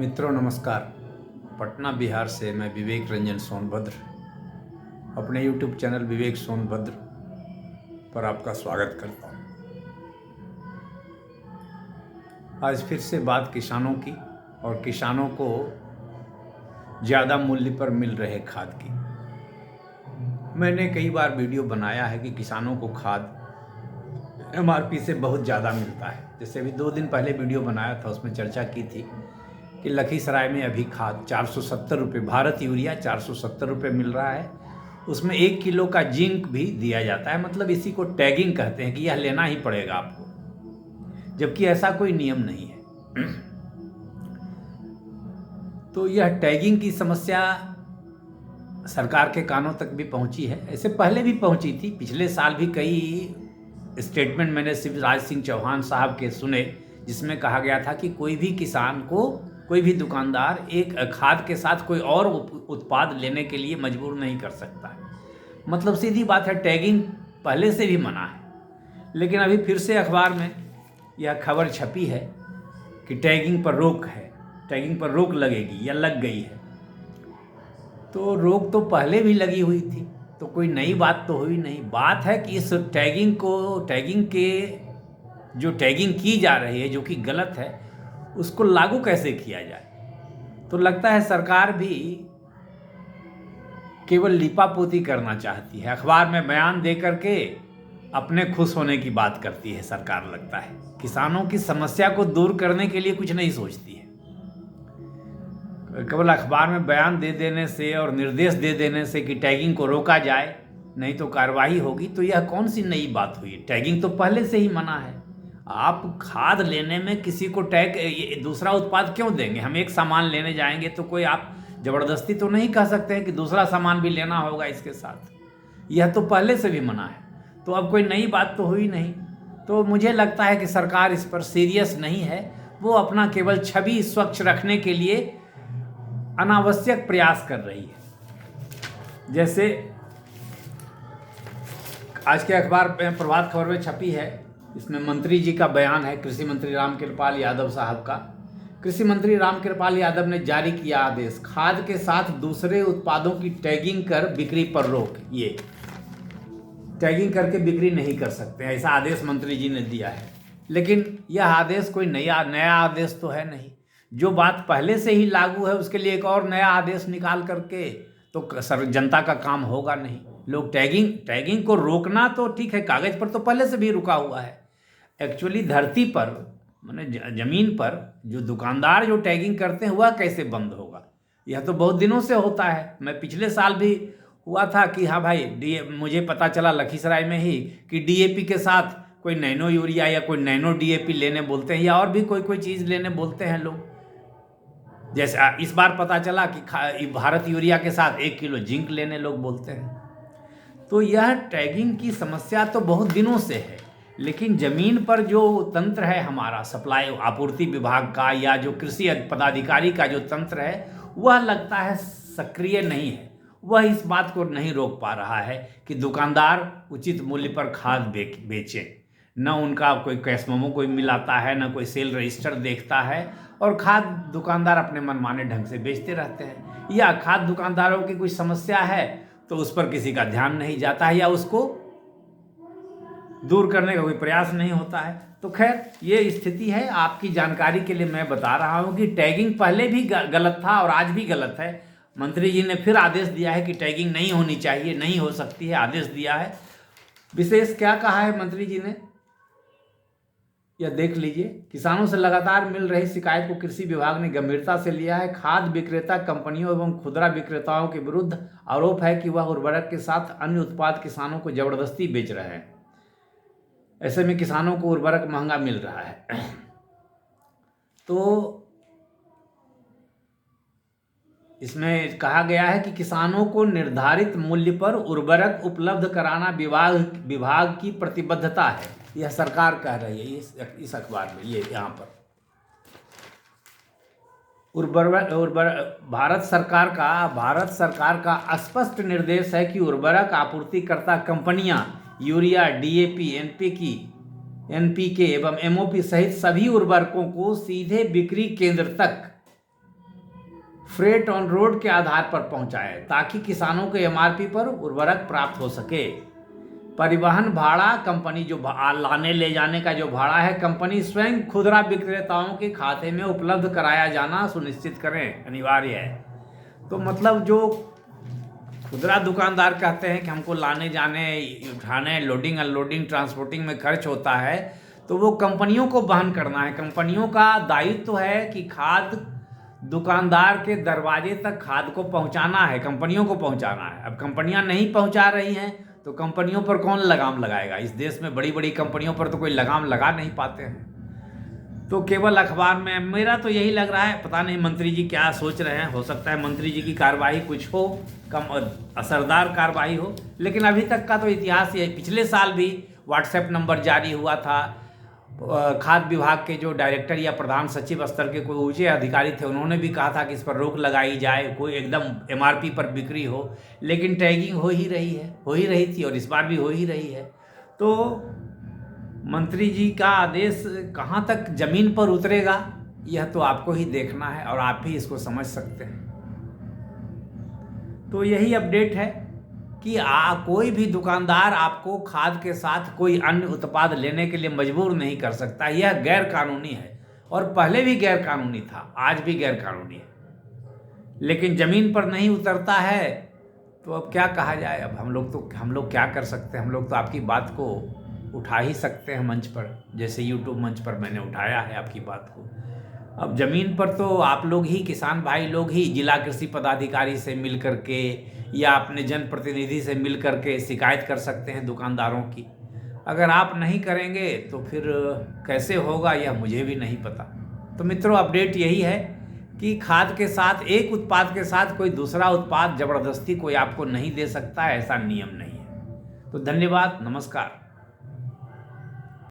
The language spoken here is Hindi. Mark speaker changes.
Speaker 1: मित्रों नमस्कार। पटना बिहार से मैं विवेक रंजन सोनभद्र अपने YouTube चैनल विवेक सोनभद्र पर आपका स्वागत करता हूँ। आज फिर से बात किसानों की और किसानों को ज़्यादा मूल्य पर मिल रहे खाद की। मैंने कई बार वीडियो बनाया है कि किसानों को खाद MRP से बहुत ज़्यादा मिलता है। जैसे अभी 2 दिन पहले वीडियो बनाया था, उसमें चर्चा की थी कि लखीसराय में अभी खाद 470 रुपये, भारत यूरिया 470 रुपये मिल रहा है। उसमें 1 किलो का जिंक भी दिया जाता है। मतलब इसी को टैगिंग कहते हैं कि यह लेना ही पड़ेगा आपको, जबकि ऐसा कोई नियम नहीं है। तो यह टैगिंग की समस्या सरकार के कानों तक भी पहुंची है। ऐसे पहले भी पहुंची थी। पिछले साल भी कई स्टेटमेंट मैंने शिवराज सिंह चौहान साहब के सुने, जिसमें कहा गया था कि कोई भी किसान को, कोई भी दुकानदार एक खाद के साथ कोई और उत्पाद लेने के लिए मजबूर नहीं कर सकता है। मतलब सीधी बात है, टैगिंग पहले से भी मना है। लेकिन अभी फिर से अखबार में यह खबर छपी है कि टैगिंग पर रोक है, टैगिंग पर रोक लगेगी या लग गई है। तो रोक तो पहले भी लगी हुई थी, तो कोई नई बात तो हुई नहीं। बात है कि इस टैगिंग जो टैगिंग की जा रही है, जो कि गलत है, उसको लागू कैसे किया जाए। तो लगता है सरकार भी केवल लिपापोती करना चाहती है। अखबार में बयान दे करके अपने खुश होने की बात करती है सरकार। लगता है किसानों की समस्या को दूर करने के लिए कुछ नहीं सोचती है। केवल अखबार में बयान दे देने से और निर्देश दे देने से कि टैगिंग को रोका जाए, नहीं तो कार्रवाई होगी, तो यह कौन सी नई बात हुई। टैगिंग तो पहले से ही मना है। आप खाद लेने में किसी को दूसरा उत्पाद क्यों देंगे। हम एक सामान लेने जाएंगे तो कोई आप ज़बरदस्ती तो नहीं कह सकते हैं कि दूसरा सामान भी लेना होगा इसके साथ। यह तो पहले से भी मना है, तो अब कोई नई बात तो हुई नहीं। तो मुझे लगता है कि सरकार इस पर सीरियस नहीं है। वो अपना केवल छवि स्वच्छ रखने के लिए अनावश्यक प्रयास कर रही है। जैसे आज के अखबार में प्रभात खबर में छपी है, इसमें मंत्री जी का बयान है, कृषि मंत्री रामकृपाल यादव साहब का। कृषि मंत्री रामकृपाल यादव ने जारी किया आदेश, खाद के साथ दूसरे उत्पादों की टैगिंग कर बिक्री पर रोक। ये टैगिंग करके बिक्री नहीं कर सकते, ऐसा आदेश मंत्री जी ने दिया है। लेकिन यह आदेश कोई नया आदेश तो है नहीं। जो बात पहले से ही लागू है उसके लिए एक और नया आदेश निकाल करके तो जनता का काम होगा नहीं। लोग टैगिंग को रोकना तो ठीक है, कागज पर तो पहले से भी रुका हुआ है। एक्चुअली धरती पर, माने जमीन पर जो दुकानदार जो टैगिंग करते हैं वह कैसे बंद होगा। यह तो बहुत दिनों से होता है। मैं पिछले साल भी हुआ था कि हाँ भाई, मुझे पता चला लखीसराय में ही कि DAP के साथ कोई नैनो यूरिया या कोई नैनो DAP लेने बोलते हैं, या और भी कोई चीज़ लेने बोलते हैं लोग। जैसे इस बार पता चला कि भारत यूरिया के साथ 1 किलो जिंक लेने लोग बोलते हैं। तो यह टैगिंग की समस्या तो बहुत दिनों से है, लेकिन ज़मीन पर जो तंत्र है हमारा, सप्लाई आपूर्ति विभाग का या जो कृषि पदाधिकारी का जो तंत्र है, वह लगता है सक्रिय नहीं है। वह इस बात को नहीं रोक पा रहा है कि दुकानदार उचित मूल्य पर खाद बेचें। न उनका कोई कैश मेमो कोई मिलाता है, न कोई सेल रजिस्टर देखता है, और खाद दुकानदार अपने मनमाने ढंग से बेचते रहते हैं। या खाद दुकानदारों की कोई समस्या है तो उस पर किसी का ध्यान नहीं जाता है, या उसको दूर करने का कोई प्रयास नहीं होता है। तो खैर, ये स्थिति है। आपकी जानकारी के लिए मैं बता रहा हूँ कि टैगिंग पहले भी गलत था और आज भी गलत है। मंत्री जी ने फिर आदेश दिया है कि टैगिंग नहीं होनी चाहिए, नहीं हो सकती है, आदेश दिया है। विशेष क्या कहा है मंत्री जी ने, यह देख लीजिए। किसानों से लगातार मिल रही शिकायत को कृषि विभाग ने गंभीरता से लिया है। खाद विक्रेता कंपनियों एवं खुदरा विक्रेताओं के विरुद्ध आरोप है कि वह उर्वरक के साथ अन्य उत्पाद किसानों को जबरदस्ती बेच रहे हैं। ऐसे में किसानों को उर्वरक महंगा मिल रहा है। तो इसमें कहा गया है कि किसानों को निर्धारित मूल्य पर उर्वरक उपलब्ध कराना विभाग की प्रतिबद्धता है। यह सरकार कह रही है इस अखबार में। ये यहाँ पर भारत सरकार का स्पष्ट निर्देश है कि उर्वरक आपूर्तिकर्ता कंपनियां यूरिया, DAP, NPK एवं MOP सहित सभी उर्वरकों को सीधे बिक्री केंद्र तक फ्रेट ऑन रोड के आधार पर पहुंचाए ताकि किसानों को एमआरपी पर उर्वरक प्राप्त हो सके। परिवहन भाड़ा कंपनी जो लाने ले जाने का जो भाड़ा है कंपनी स्वयं खुदरा विक्रेताओं के खाते में उपलब्ध कराया जाना सुनिश्चित करें, अनिवार्य है। तो मतलब जो खुदरा दुकानदार कहते हैं कि हमको लाने जाने उठाने लोडिंग अनलोडिंग ट्रांसपोर्टिंग में खर्च होता है, तो वो कंपनियों को वहन करना है। कंपनियों का दायित्व है कि खाद दुकानदार के दरवाजे तक खाद को पहुंचाना है, कंपनियों को पहुंचाना है। अब कंपनियां नहीं पहुंचा रही हैं तो कंपनियों पर कौन लगाम लगाएगा? इस देश में बड़ी बड़ी कंपनियों पर तो कोई लगाम लगा नहीं पाते हैं। तो केवल अखबार में मेरा तो यही लग रहा है, पता नहीं मंत्री जी क्या सोच रहे हैं। हो सकता है मंत्री जी की कार्रवाई कुछ हो, कम असरदार कार्रवाई हो, लेकिन अभी तक का तो इतिहास ये, पिछले साल भी व्हाट्सएप नंबर जारी हुआ था। खाद्य विभाग के जो डायरेक्टर या प्रधान सचिव स्तर के कोई ऊंचे अधिकारी थे, उन्होंने भी कहा था कि इस पर रोक लगाई जाए, कोई एकदम एमआरपी पर बिक्री हो, लेकिन टैगिंग हो ही रही थी और इस बार भी हो ही रही है। तो मंत्री जी का आदेश कहाँ तक जमीन पर उतरेगा यह तो आपको ही देखना है और आप ही इसको समझ सकते हैं। तो यही अपडेट है कि कोई भी दुकानदार आपको खाद के साथ कोई अन्य उत्पाद लेने के लिए मजबूर नहीं कर सकता। यह गैर कानूनी है और पहले भी गैर कानूनी था, आज भी गैर कानूनी है, लेकिन ज़मीन पर नहीं उतरता है तो अब क्या कहा जाए। अब हम लोग क्या कर सकते हैं? हम लोग तो आपकी बात को उठा ही सकते हैं मंच पर, जैसे यूट्यूब मंच पर मैंने उठाया है आपकी बात को। अब ज़मीन पर तो आप लोग ही, किसान भाई लोग ही जिला कृषि पदाधिकारी से मिल कर के या अपने जनप्रतिनिधि से मिल कर के शिकायत कर सकते हैं दुकानदारों की। अगर आप नहीं करेंगे तो फिर कैसे होगा यह मुझे भी नहीं पता। तो मित्रों, अपडेट यही है कि खाद के साथ, एक उत्पाद के साथ कोई दूसरा उत्पाद ज़बरदस्ती कोई आपको नहीं दे सकता, ऐसा नियम नहीं है। तो धन्यवाद, नमस्कार।